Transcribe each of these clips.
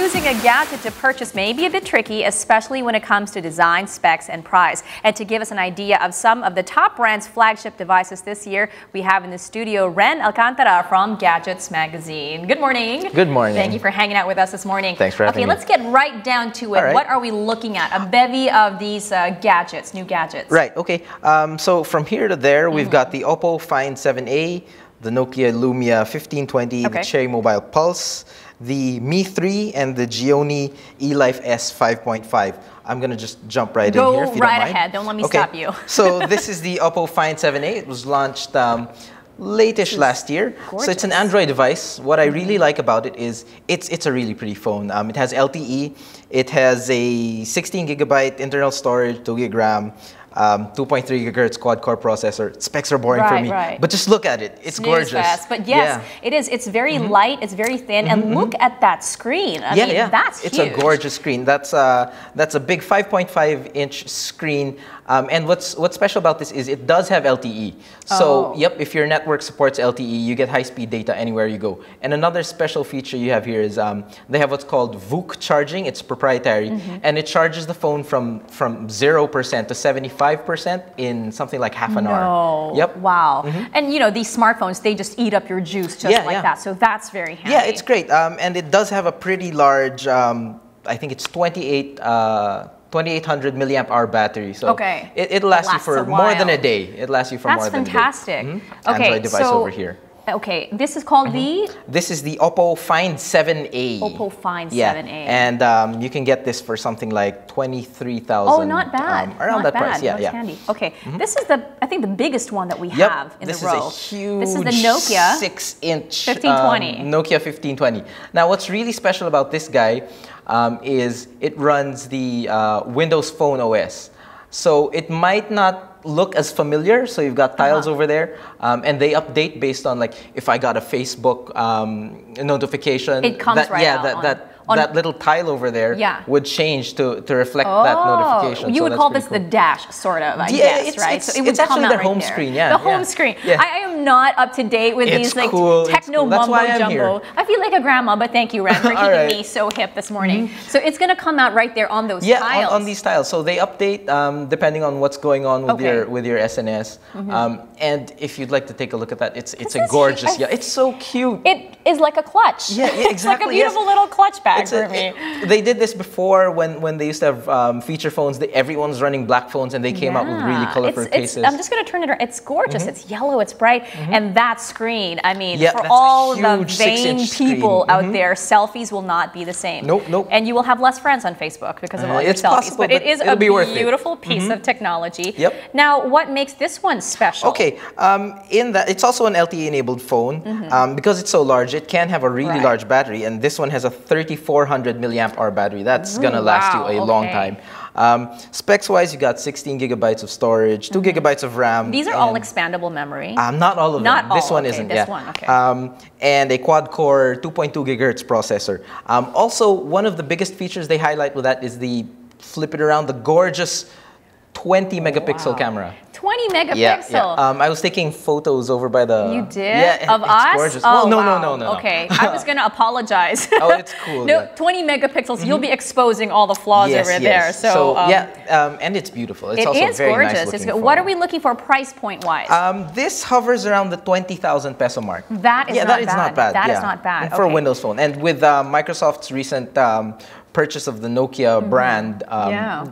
choosing a gadget to purchase may be a bit tricky, especially when it comes to design, specs, and price. And to give us an idea of some of the top brands' flagship devices this year, we have in the studio Ren Alcantara from Gadgets magazine. Good morning. Good morning. Thank you for hanging out with us this morning. Thanks for having me. Okay, let's get right down to it. All right. What are we looking at? A bevy of these gadgets, new gadgets. Right, okay. So from here to there, we've got the Oppo Find 7A, the Nokia Lumia 1520, the Cherry Mobile Pulse, the Mi 3, and the Gionee E5.5. I'm going to just jump right in here if you don't mind. Go right ahead. Don't let me stop you. So this is the Oppo Find 7A. It was launched late-ish last year. Gorgeous. So it's an Android device. What I really like about it is it's a really pretty phone. It has LTE. It has a 16GB internal storage, 2GB RAM. 2.3 gigahertz quad-core processor. Specs are boring for me, but just look at it. It's gorgeous. Fast. But yes, it is. It's very light. It's very thin. And look at that screen. I mean, that's huge. It's a gorgeous screen. That's a big 5.5-inch screen. And what's special about this is it does have LTE. So, if your network supports LTE, you get high-speed data anywhere you go. And another special feature you have here is they have what's called VOOC charging. It's proprietary, and it charges the phone from 0% to 75% in something like half an hour. Yep. Wow. And you know, these smartphones, they just eat up your juice just like that. So that's very handy. Yeah, it's great. And it does have a pretty large, I think it's 2800 milliamp hour battery. So it'll last you for more than a day. It'll last you for more than a day. That's fantastic. Android device over here. Okay, this is called the? This is the Oppo Find 7A. Oppo Find 7A. And you can get this for something like 23,000. Oh, not bad. Around that price, That's handy. Okay, this is I think the biggest one that we have in the row. This is a huge this is the Nokia 6-inch 1520. Nokia 1520. Now, what's really special about this guy is it runs the Windows Phone OS. So it might not look as familiar. So you've got tiles over there, and they update based on, like, if I got a Facebook notification. It comes that little tile over there would change to reflect that notification. You would call this the dash, sort of, I guess, right? So it would come out the home screen, The home screen. I am not up to date with these like techno mumbo jumbo. I feel like a grandma, but thank you, Ren, for keeping me so hip this morning. So it's going to come out right there on those tiles. On these tiles. So they update depending on what's going on with your SNS. And if you'd like to take a look at that, it's a gorgeous. It's so cute. It is like a clutch. Yeah, exactly. It's like a beautiful little clutch bag. They did this before when they used to have feature phones. Everyone's running black phones, and they came out with really colorful cases. I'm just going to turn it around. It's gorgeous. It's yellow. It's bright. And that screen, I mean, for all the vain people out there, selfies will not be the same. Nope. And you will have less friends on Facebook because of all your selfies. Possible, but it is a beautiful piece of technology. Yep. Now, what makes this one special? Okay. In that, it's also an LTE-enabled phone. Because it's so large, it can have a really large battery. And this one has a 3400 milliamp hour battery. That's going to last you a long time. Specs-wise, you got 16 gigabytes of storage, 2 gigabytes of RAM. These are all expandable memory. Not all of them. This one isn't. This one, and a quad-core 2.2 gigahertz processor. Also, one of the biggest features they highlight with that is the flip it around, the gorgeous 20 megapixel camera. 20 megapixel. I was taking photos over by the. You did? Yeah, of us? Gorgeous. Oh, no. Okay, I was gonna apologize. Oh, it's cool. No, 20 megapixels. You'll be exposing all the flaws over there. So and it's beautiful. It's also very gorgeous. Nice looking. What are we looking for price point wise? This hovers around the 20,000 peso mark. That is not bad. That is not bad for a Windows phone. And with Microsoft's recent purchase of the Nokia brand,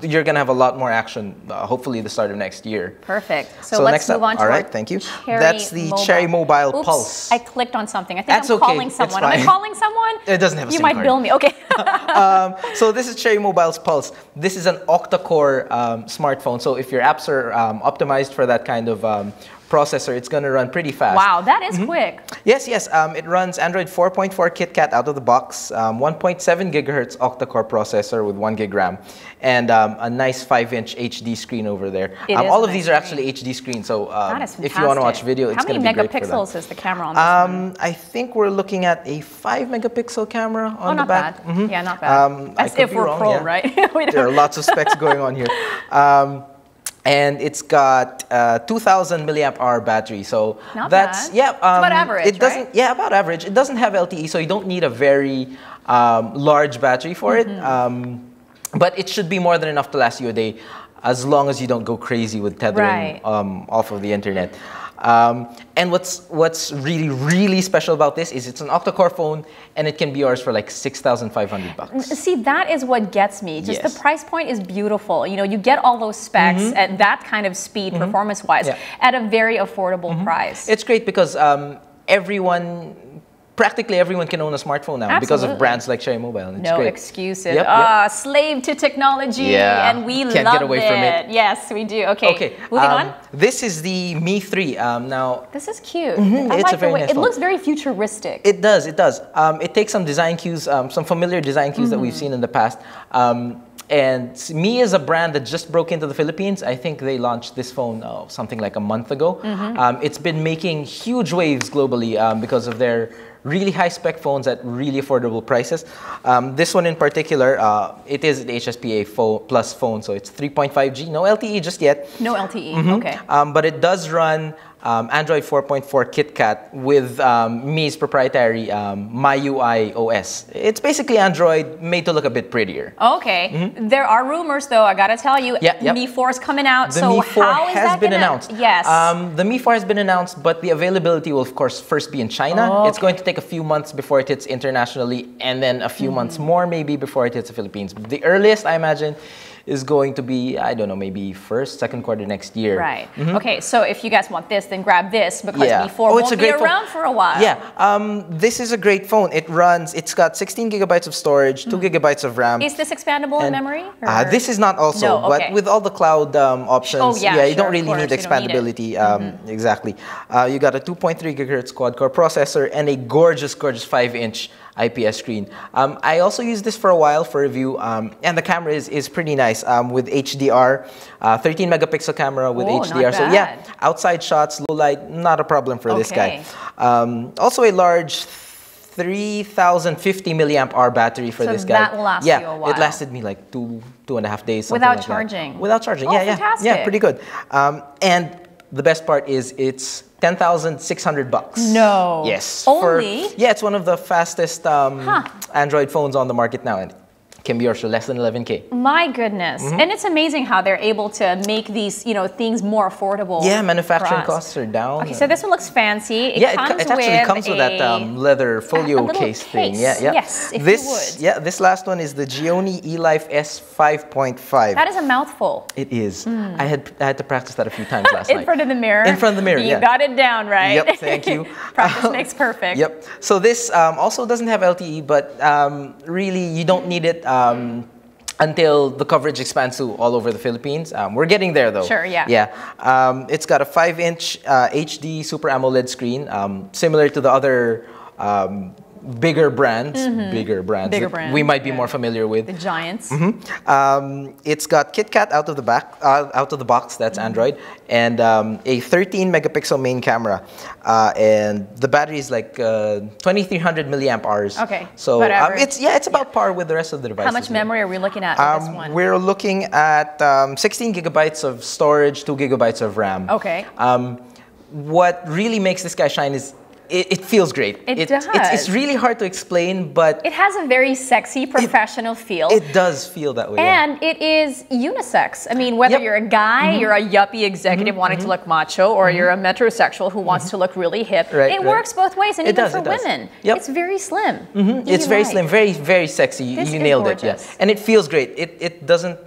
you're going to have a lot more action, hopefully the start of next year. Perfect. So let's move on to our thank you. That's the Cherry Mobile Pulse. I clicked on something. I think I'm calling someone. Am I calling someone? It doesn't have a SIM card. You might bill me. Okay. So this is Cherry Mobile's Pulse. This is an octa-core smartphone. So if your apps are optimized for that kind of processor, it's going to run pretty fast. Wow, that is quick. Yes. It runs Android 4.4 KitKat out of the box, 1.7 gigahertz octa-core processor with 1 gig RAM, and a nice 5-inch HD screen over there. All of these are actually HD screens, so if you want to watch video, it's going to be great for that. How many megapixels is the camera on this one? I think we're looking at a 5 megapixel camera on the back. Bad. Yeah, not bad. As if we're pro, right? There are lots of specs going on here. And it's got 2,000 milliamp hour battery, so not that's bad. About average, about average. It doesn't have LTE, so you don't need a very large battery for it. But it should be more than enough to last you a day, as long as you don't go crazy with tethering off of the internet. And what's really, really special about this is it's an octa-core phone, and it can be yours for like $6,500. See, that is what gets me. Just the price point is beautiful. You know, you get all those specs at that kind of speed, performance-wise, at a very affordable price. It's great because practically everyone can own a smartphone now because of brands like Xiaomi Mobile. It's no great. excuses. Slave to technology, and we can't love get away from it. Yes, we do. Okay, moving on. This is the Mi 3. Now, this is cute. It's a very nice phone. It looks very futuristic. It does. It does. It takes some design cues, some familiar design cues that we've seen in the past. And Mi is a brand that just broke into the Philippines. I think they launched this phone something like a month ago. It's been making huge waves globally because of their really high-spec phones at really affordable prices. This one in particular, it is an HSPA Plus phone, so it's 3.5G. No LTE just yet. No LTE, okay. But it does run Android 4.4 KitKat with Mi's proprietary MyUI OS. It's basically Android made to look a bit prettier. Okay. There are rumors, though, I gotta tell you, Mi 4 is coming out. The Mi 4 has been announced. Yes. The Mi 4 has been announced, but the availability will, of course, first be in China. It's going to take a few months before it hits internationally, and then a few months more maybe before it hits the Philippines. The earliest, I imagine, is going to be, I don't know, maybe first, second quarter next year. Right. Okay, so if you guys want this, then grab this because Mi 4 won't be around for a while. Yeah, this is a great phone. It's got 16 gigabytes of storage, 2 gigabytes of RAM. Is this expandable in memory? This is not also, but with all the cloud options, you don't really need expandability. Exactly. You got a 2.3 gigahertz quad-core processor and a gorgeous, gorgeous 5-inch IPS screen. I also used this for a while for review, and the camera is pretty nice with HDR, 13 megapixel camera with HDR. So yeah, outside shots, low light, not a problem for this guy. Also a large 3,050 milliamp hour battery for this guy. That will last you a while. It lasted me like 2.5 days. Without charging. Without charging, fantastic. Yeah, pretty good. And the best part is it's $10,600. No. Yes. Only? It's one of the fastest Android phones on the market now, and it can be yours for less than 11K. My goodness. And it's amazing how they're able to make these, things more affordable. Yeah, manufacturing costs are down. Okay, so this one looks fancy. It actually comes with that leather folio case thing. Yes, if you would. This last one is the Gionee E5.5. That is a mouthful. It is. I had to practice that a few times last night. In front of the mirror? In front of the mirror, You got it down, right? Yep, thank you. Practice makes perfect. Yep. So this also doesn't have LTE, but really you don't need it until the coverage expands to all over the Philippines. We're getting there though. Sure, yeah. Yeah. It's got a 5-inch HD Super AMOLED screen, similar to the other bigger brands that we might be more familiar with. The giants. It's got KitKat out of the box. That's Android, and a 13 megapixel main camera, and the battery is like 2,300 milliamp hours. Okay. So it's about par with the rest of the devices. How much memory are we looking at for this one? We're looking at 16 gigabytes of storage, 2 gigabytes of RAM. Okay. What really makes this guy shine is it feels great. It does. It's really hard to explain, but it has a very sexy, professional feel. It does feel that way. And it is unisex. I mean, whether you're a guy, you're a yuppie executive wanting to look macho, or you're a metrosexual who wants to look really hip, it works both ways, and even for women. It's very slim. It's very slim, very, very sexy. You nailed it. Yeah. And it feels great. It doesn't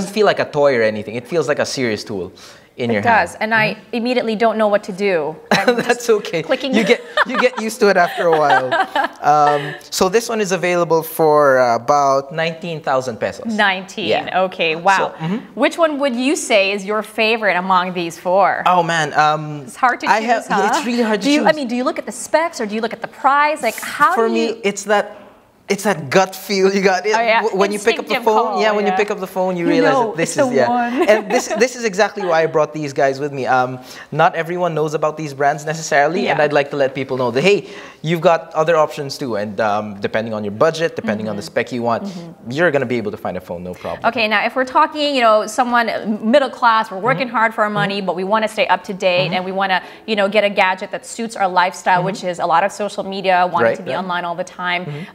feel like a toy or anything. It feels like a serious tool in your hand. It does, and I immediately don't know what to do. That's okay. Clicking. You get used to it after a while. So this one is available for about 19,000 pesos. 19. Yeah. Okay. Wow. So, Which one would you say is your favorite among these four? Oh man, it's hard to choose. It's really hard to choose. I mean, do you look at the specs or do you look at the price? Like, how for me, it's that gut feel you got. When you pick up the phone, when you pick up the phone, you realize that this is and this is exactly why I brought these guys with me. Not everyone knows about these brands necessarily, and I'd like to let people know that hey, you've got other options too, and depending on your budget, depending on the spec you want, you're gonna be able to find a phone, no problem. Okay, now if we're talking, someone middle class, we're working hard for our money, but we want to stay up to date, and we want to, get a gadget that suits our lifestyle, which is a lot of social media, wanting to be online all the time.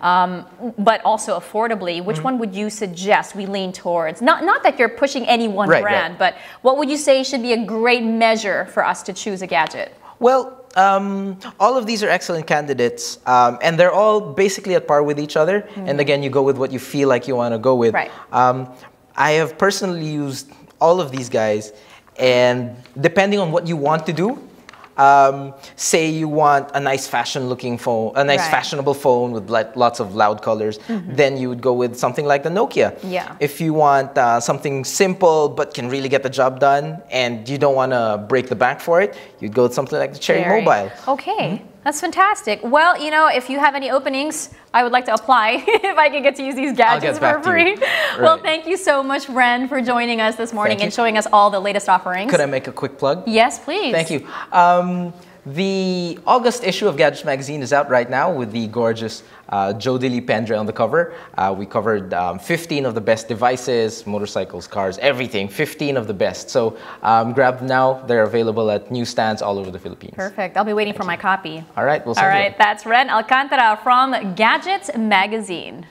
but also affordably, which one would you suggest we lean towards? Not that you're pushing any one brand, but what would you say should be a great measure for us to choose a gadget? Well, all of these are excellent candidates, and they're all basically at par with each other. And again, you go with what you feel like you want to go with. Right. I have personally used all of these guys, and depending on what you want to do, say you want a nice fashion-looking phone, a nice fashionable phone with lots of loud colors, then you would go with something like the Nokia. Yeah. If you want something simple but can really get the job done, and you don't want to break the bank for it, you'd go with something like the Cherry Mobile. Okay. That's fantastic. Well, you know, if you have any openings, I would like to apply if I can get to use these gadgets for free. Well, thank you so much, Ren, for joining us this morning and showing us all the latest offerings. Could I make a quick plug? Yes, please. Thank you. The August issue of Gadget magazine is out right now with the gorgeous Gionee E5.5 on the cover. We covered 15 of the best devices, motorcycles, cars, everything. 15 of the best. So grab them now. They're available at newsstands all over the Philippines. Perfect. I'll be waiting for my copy. All right. We'll send you. That's Ren Alcantara from Gadget magazine.